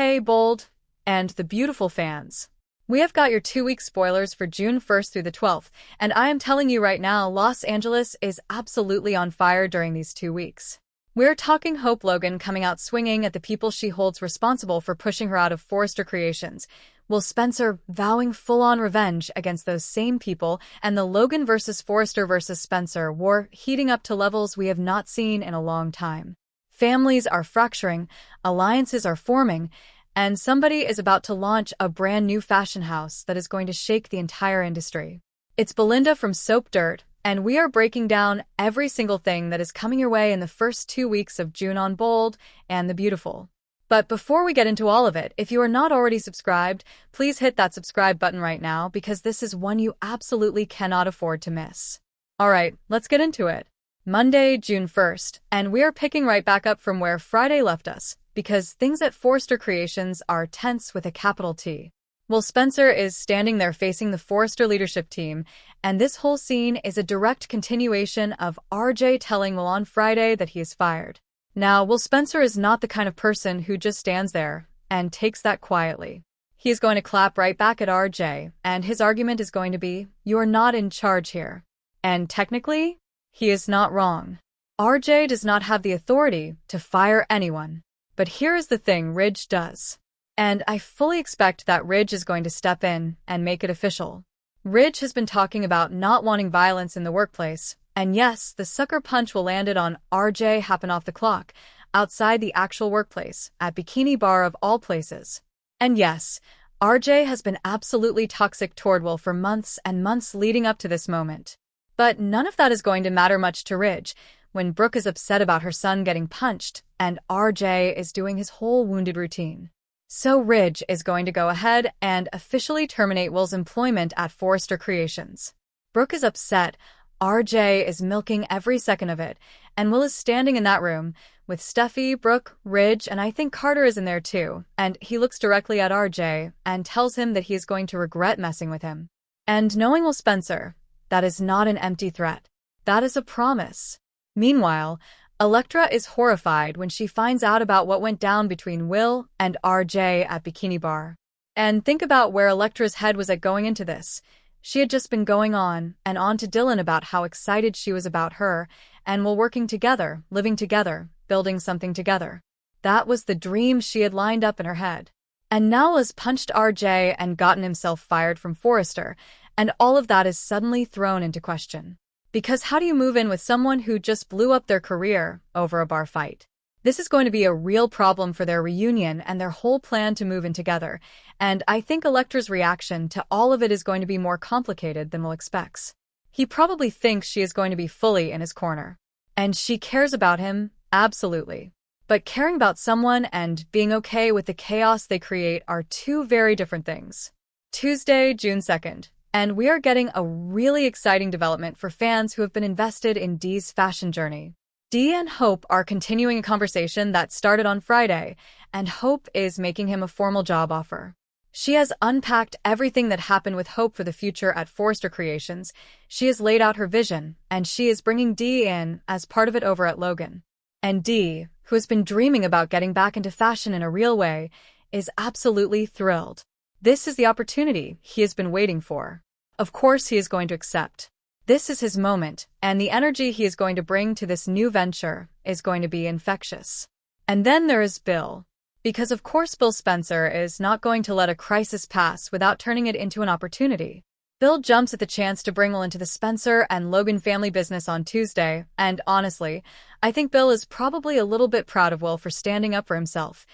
Hey, Bold, and the beautiful fans. We have got your 2-week spoilers for June 1st through the 12th, and I am telling you right now, Los Angeles is absolutely on fire during these 2 weeks. We're talking Hope Logan coming out swinging at the people she holds responsible for pushing her out of Forrester Creations, Will Spencer vowing full-on revenge against those same people, and the Logan versus Forrester versus Spencer war heating up to levels we have not seen in a long time. Families are fracturing, alliances are forming, and somebody is about to launch a brand new fashion house that is going to shake the entire industry. It's Belinda from Soap Dirt, and we are breaking down every single thing that is coming your way in the first 2 weeks of June on Bold and the Beautiful. But before we get into all of it, if you are not already subscribed, please hit that subscribe button right now because this is one you absolutely cannot afford to miss. Alright, let's get into it. Monday, June 1st, and we are picking right back up from where Friday left us, because things at Forrester Creations are tense with a capital T. Will Spencer is standing there facing the Forrester leadership team, and this whole scene is a direct continuation of RJ telling Will on Friday that he is fired. Now, Will Spencer is not the kind of person who just stands there and takes that quietly. He is going to clap right back at RJ, and his argument is going to be, "You're not in charge here." And technically, he is not wrong. RJ does not have the authority to fire anyone. But here is the thing, Ridge does. And I fully expect that Ridge is going to step in and make it official. Ridge has been talking about not wanting violence in the workplace, and yes, the sucker punch will land it on RJ happen off the clock, outside the actual workplace, at Bikini Bar of all places. And yes, RJ has been absolutely toxic toward Will for months and months leading up to this moment. But none of that is going to matter much to Ridge when Brooke is upset about her son getting punched and RJ is doing his whole wounded routine. So Ridge is going to go ahead and officially terminate Will's employment at Forrester Creations. Brooke is upset, RJ is milking every second of it, and Will is standing in that room with Steffi, Brooke, Ridge, and I think Carter is in there too, and he looks directly at RJ and tells him that he is going to regret messing with him. And knowing Will Spencer, that is not an empty threat. That is a promise. Meanwhile, Elektra is horrified when she finds out about what went down between Will and RJ at Bikini Bar. And think about where Elektra's head was at going into this. She had just been going on and on to Dylan about how excited she was about her and Will working together, living together, building something together. That was the dream she had lined up in her head. And now has punched RJ and gotten himself fired from Forrester, and all of that is suddenly thrown into question. Because how do you move in with someone who just blew up their career over a bar fight? This is going to be a real problem for their reunion and their whole plan to move in together, and I think Elektra's reaction to all of it is going to be more complicated than Will expects. He probably thinks she is going to be fully in his corner. And she cares about him, absolutely. But caring about someone and being okay with the chaos they create are two very different things. Tuesday, June 2nd. And we are getting a really exciting development for fans who have been invested in Dee's fashion journey. Dee and Hope are continuing a conversation that started on Friday, and Hope is making him a formal job offer. She has unpacked everything that happened with Hope for the future at Forrester Creations. She has laid out her vision, and she is bringing Dee in as part of it over at Logan. And Dee, who has been dreaming about getting back into fashion in a real way, is absolutely thrilled. This is the opportunity he has been waiting for. Of course he is going to accept. This is his moment, and the energy he is going to bring to this new venture is going to be infectious. And then there is Bill. Because of course Bill Spencer is not going to let a crisis pass without turning it into an opportunity. Bill jumps at the chance to bring Will into the Spencer and Logan family business on Tuesday, and honestly, I think Bill is probably a little bit proud of Will for standing up for himself,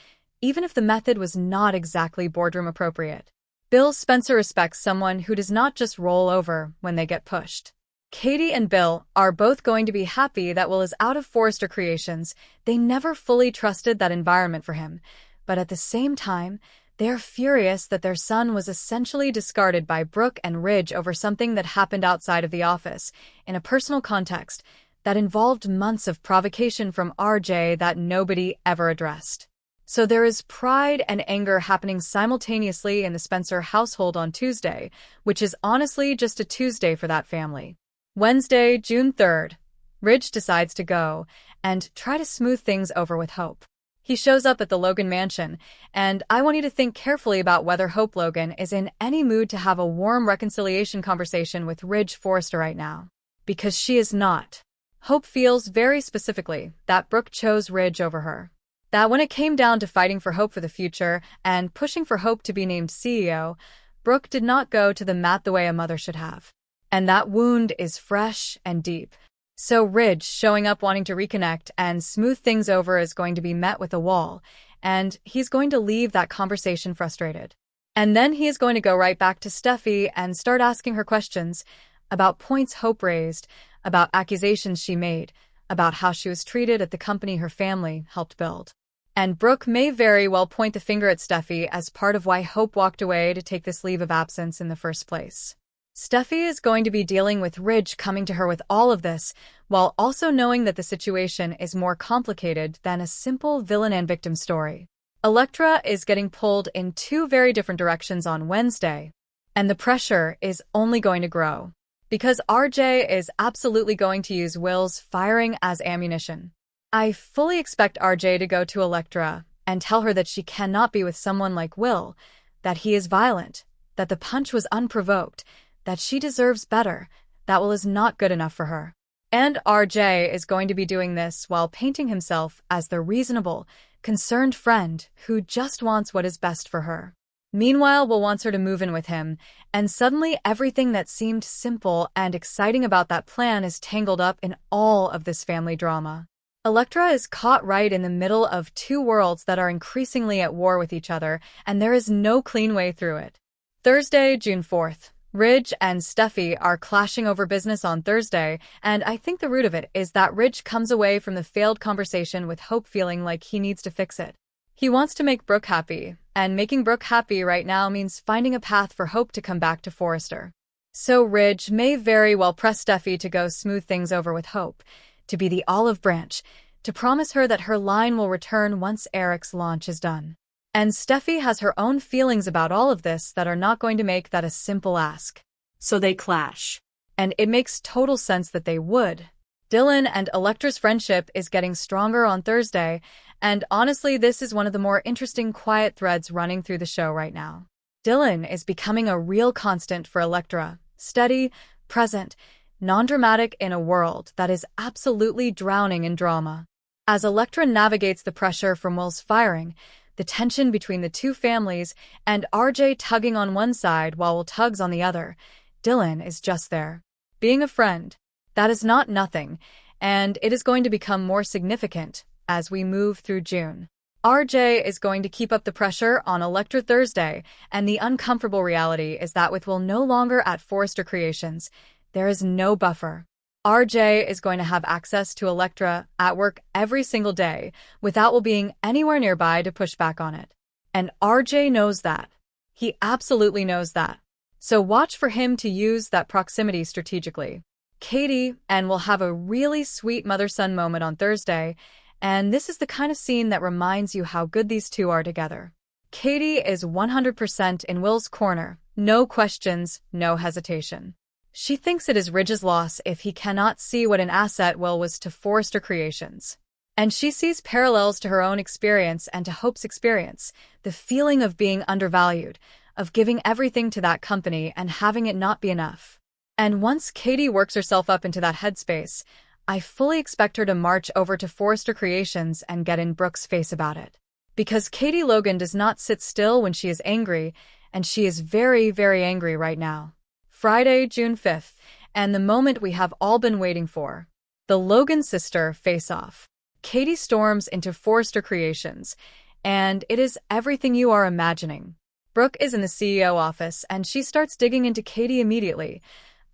even if the method was not exactly boardroom appropriate. Bill Spencer respects someone who does not just roll over when they get pushed. Katie and Bill are both going to be happy that Will is out of Forrester Creations. They never fully trusted that environment for him, but at the same time, they are furious that their son was essentially discarded by Brooke and Ridge over something that happened outside of the office, in a personal context, that involved months of provocation from RJ that nobody ever addressed. So there is pride and anger happening simultaneously in the Spencer household on Tuesday, which is honestly just a Tuesday for that family. Wednesday, June 3rd. Ridge decides to go and try to smooth things over with Hope. He shows up at the Logan mansion, and I want you to think carefully about whether Hope Logan is in any mood to have a warm reconciliation conversation with Ridge Forrester right now. Because she is not. Hope feels very specifically that Brooke chose Ridge over her. That when it came down to fighting for Hope for the future and pushing for Hope to be named CEO, Brooke did not go to the mat the way a mother should have. And that wound is fresh and deep. So Ridge showing up wanting to reconnect and smooth things over is going to be met with a wall, and he's going to leave that conversation frustrated. And then he is going to go right back to Steffi and start asking her questions about points Hope raised, about accusations she made, about how she was treated at the company her family helped build. And Brooke may very well point the finger at Steffi as part of why Hope walked away to take this leave of absence in the first place. Steffi is going to be dealing with Ridge coming to her with all of this, while also knowing that the situation is more complicated than a simple villain and victim story. Elektra is getting pulled in two very different directions on Wednesday, and the pressure is only going to grow. Because RJ is absolutely going to use Will's firing as ammunition. I fully expect RJ to go to Elektra and tell her that she cannot be with someone like Will, that he is violent, that the punch was unprovoked, that she deserves better, that Will is not good enough for her. And RJ is going to be doing this while painting himself as the reasonable, concerned friend who just wants what is best for her. Meanwhile, Will wants her to move in with him, and suddenly everything that seemed simple and exciting about that plan is tangled up in all of this family drama. Elektra is caught right in the middle of two worlds that are increasingly at war with each other, and there is no clean way through it. Thursday, June 4th. Ridge and Steffi are clashing over business on Thursday, and I think the root of it is that Ridge comes away from the failed conversation with Hope feeling like he needs to fix it. He wants to make Brooke happy, and making Brooke happy right now means finding a path for Hope to come back to Forrester. So Ridge may very well press Steffi to go smooth things over with Hope, to be the olive branch, to promise her that her line will return once Eric's launch is done. And Steffi has her own feelings about all of this that are not going to make that a simple ask. So they clash. And it makes total sense that they would. Dylan and Elektra's friendship is getting stronger on Thursday, and honestly, this is one of the more interesting quiet threads running through the show right now. Dylan is becoming a real constant for Elektra, steady, present, non-dramatic in a world that is absolutely drowning in drama. As Elektra navigates the pressure from Will's firing, the tension between the two families, and RJ tugging on one side while Will tugs on the other, Dylan is just there. Being a friend. That is not nothing, and it is going to become more significant as we move through June. RJ is going to keep up the pressure on Elektra Thursday, and the uncomfortable reality is that with Will no longer at Forrester Creations, there is no buffer. RJ is going to have access to Elektra at work every single day without Will being anywhere nearby to push back on it. And RJ knows that. He absolutely knows that. So watch for him to use that proximity strategically. Katie and Will have a really sweet mother-son moment on Thursday, and this is the kind of scene that reminds you how good these two are together. Katie is 100% in Will's corner, no questions, no hesitation. She thinks it is Ridge's loss if he cannot see what an asset Will was to Forrester Creations. And she sees parallels to her own experience and to Hope's experience, the feeling of being undervalued, of giving everything to that company and having it not be enough. And once Katie works herself up into that headspace, I fully expect her to march over to Forrester Creations and get in Brooke's face about it. Because Katie Logan does not sit still when she is angry, and she is very, very angry right now. Friday, June 5th, and the moment we have all been waiting for. The Logan sister face-off. Katie storms into Forrester Creations, and it is everything you are imagining. Brooke is in the CEO office, and she starts digging into Katie immediately,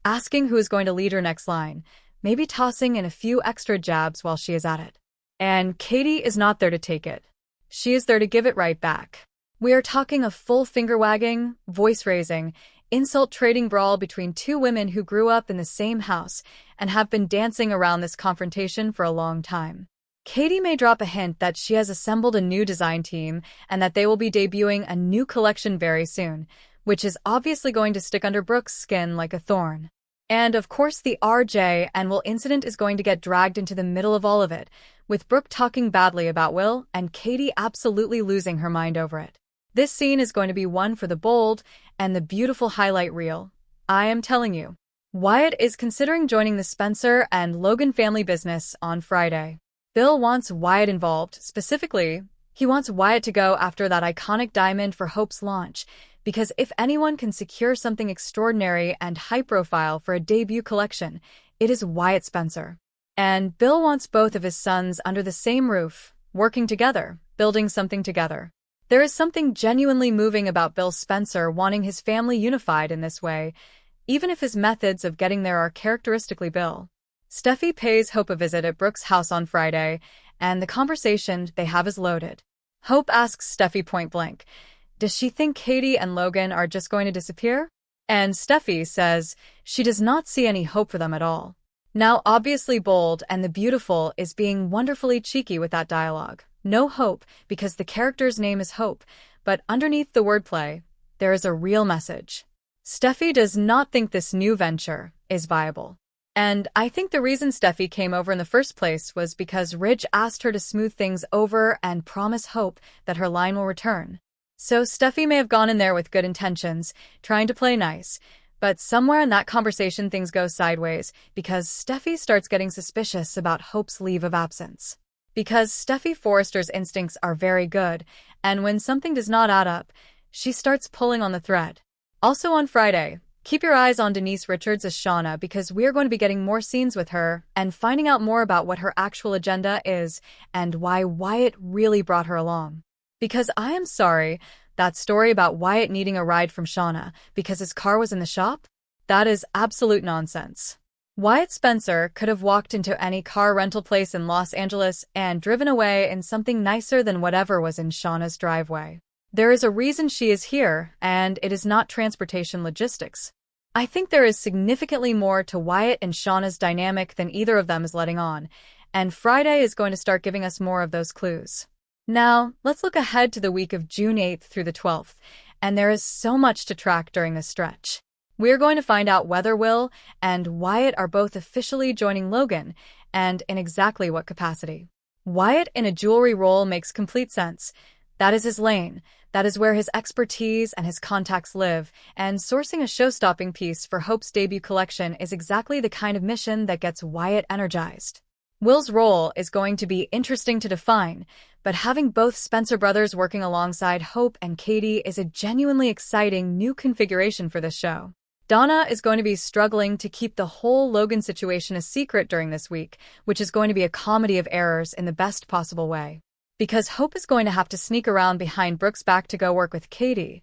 asking who is going to lead her next line, maybe tossing in a few extra jabs while she is at it. And Katie is not there to take it. She is there to give it right back. We are talking a full finger-wagging, voice-raising, insult-trading brawl between two women who grew up in the same house and have been dancing around this confrontation for a long time. Katie may drop a hint that she has assembled a new design team and that they will be debuting a new collection very soon, which is obviously going to stick under Brooke's skin like a thorn. And of course the RJ and Will incident is going to get dragged into the middle of all of it, with Brooke talking badly about Will and Katie absolutely losing her mind over it. This scene is going to be one for the bold and the beautiful highlight reel. I am telling you. Wyatt is considering joining the Spencer and Logan family business on Friday. Bill wants Wyatt involved. Specifically, he wants Wyatt to go after that iconic diamond for Hope's launch, because if anyone can secure something extraordinary and high-profile for a debut collection, it is Wyatt Spencer. And Bill wants both of his sons under the same roof, working together, building something together. There is something genuinely moving about Bill Spencer wanting his family unified in this way, even if his methods of getting there are characteristically Bill. Steffi pays Hope a visit at Brooke's house on Friday, and the conversation they have is loaded. Hope asks Steffi point blank, does she think Katie and Logan are just going to disappear? And Steffi says she does not see any hope for them at all. Now, obviously Bold and the Beautiful is being wonderfully cheeky with that dialogue. No hope, because the character's name is Hope, but underneath the wordplay, there is a real message. Steffi does not think this new venture is viable. And I think the reason Steffi came over in the first place was because Ridge asked her to smooth things over and promise Hope that her line will return. So Steffi may have gone in there with good intentions, trying to play nice, but somewhere in that conversation things go sideways because Steffi starts getting suspicious about Hope's leave of absence. Because Steffi Forrester's instincts are very good, and when something does not add up, she starts pulling on the thread. Also on Friday, keep your eyes on Denise Richards as Shauna because we're going to be getting more scenes with her and finding out more about what her actual agenda is and why Wyatt really brought her along. Because I am sorry, that story about Wyatt needing a ride from Shauna because his car was in the shop? That is absolute nonsense. Wyatt Spencer could have walked into any car rental place in Los Angeles and driven away in something nicer than whatever was in Shauna's driveway. There is a reason she is here, and it is not transportation logistics. I think there is significantly more to Wyatt and Shauna's dynamic than either of them is letting on, and Friday is going to start giving us more of those clues. Now, let's look ahead to the week of June 8th through the 12th, and there is so much to track during this stretch. We're going to find out whether Will and Wyatt are both officially joining Logan, and in exactly what capacity. Wyatt in a jewelry role makes complete sense. That is his lane. That is where his expertise and his contacts live, and sourcing a show-stopping piece for Hope's debut collection is exactly the kind of mission that gets Wyatt energized. Will's role is going to be interesting to define, but having both Spencer brothers working alongside Hope and Katie is a genuinely exciting new configuration for this show. Donna is going to be struggling to keep the whole Logan situation a secret during this week, which is going to be a comedy of errors in the best possible way. Because Hope is going to have to sneak around behind Brooke's back to go work with Katie,